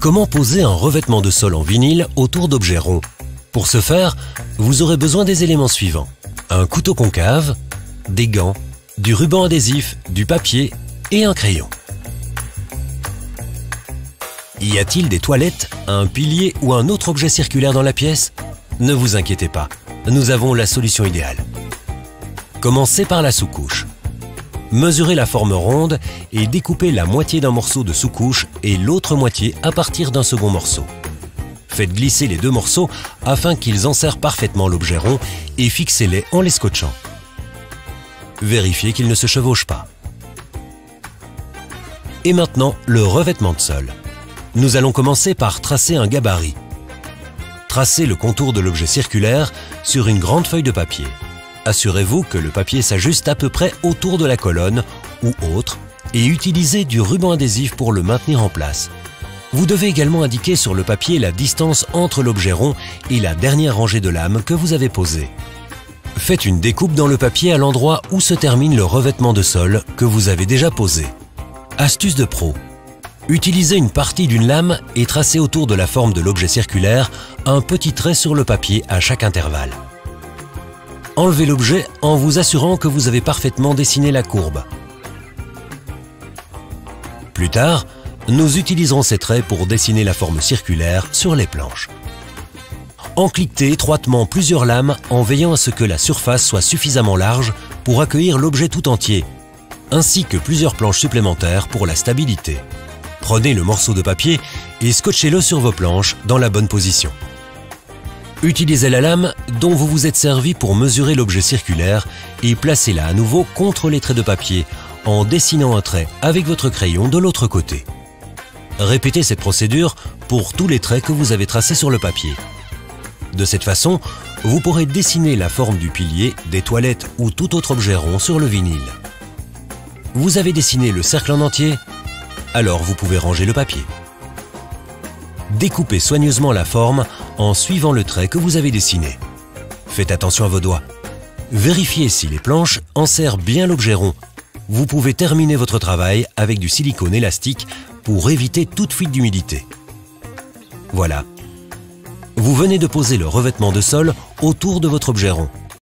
Comment poser un revêtement de sol en vinyle autour d'objets ronds? Pour ce faire, vous aurez besoin des éléments suivants. Un couteau concave, des gants, du ruban adhésif, du papier et un crayon. Y a-t-il des toilettes, un pilier ou un autre objet circulaire dans la pièce? Ne vous inquiétez pas, nous avons la solution idéale. Commencez par la sous-couche. Mesurez la forme ronde et découpez la moitié d'un morceau de sous-couche et l'autre moitié à partir d'un second morceau. Faites glisser les deux morceaux afin qu'ils enserrent parfaitement l'objet rond et fixez-les en les scotchant. Vérifiez qu'ils ne se chevauchent pas. Et maintenant, le revêtement de sol. Nous allons commencer par tracer un gabarit. Tracez le contour de l'objet circulaire sur une grande feuille de papier. Assurez-vous que le papier s'ajuste à peu près autour de la colonne ou autre et utilisez du ruban adhésif pour le maintenir en place. Vous devez également indiquer sur le papier la distance entre l'objet rond et la dernière rangée de lames que vous avez posée. Faites une découpe dans le papier à l'endroit où se termine le revêtement de sol que vous avez déjà posé. Astuce de pro. Utilisez une partie d'une lame et tracez autour de la forme de l'objet circulaire un petit trait sur le papier à chaque intervalle. Enlevez l'objet en vous assurant que vous avez parfaitement dessiné la courbe. Plus tard, nous utiliserons ces traits pour dessiner la forme circulaire sur les planches. Encliquez étroitement plusieurs lames en veillant à ce que la surface soit suffisamment large pour accueillir l'objet tout entier, ainsi que plusieurs planches supplémentaires pour la stabilité. Prenez le morceau de papier et scotchez-le sur vos planches dans la bonne position. Utilisez la lame dont vous vous êtes servi pour mesurer l'objet circulaire et placez-la à nouveau contre les traits de papier en dessinant un trait avec votre crayon de l'autre côté. Répétez cette procédure pour tous les traits que vous avez tracés sur le papier. De cette façon, vous pourrez dessiner la forme du pilier, des toilettes ou tout autre objet rond sur le vinyle. Vous avez dessiné le cercle en entier? Alors vous pouvez ranger le papier. Découpez soigneusement la forme en suivant le trait que vous avez dessiné. Faites attention à vos doigts. Vérifiez si les planches enserrent bien l'objet rond. Vous pouvez terminer votre travail avec du silicone élastique pour éviter toute fuite d'humidité. Voilà. Vous venez de poser le revêtement de sol autour de votre objet rond.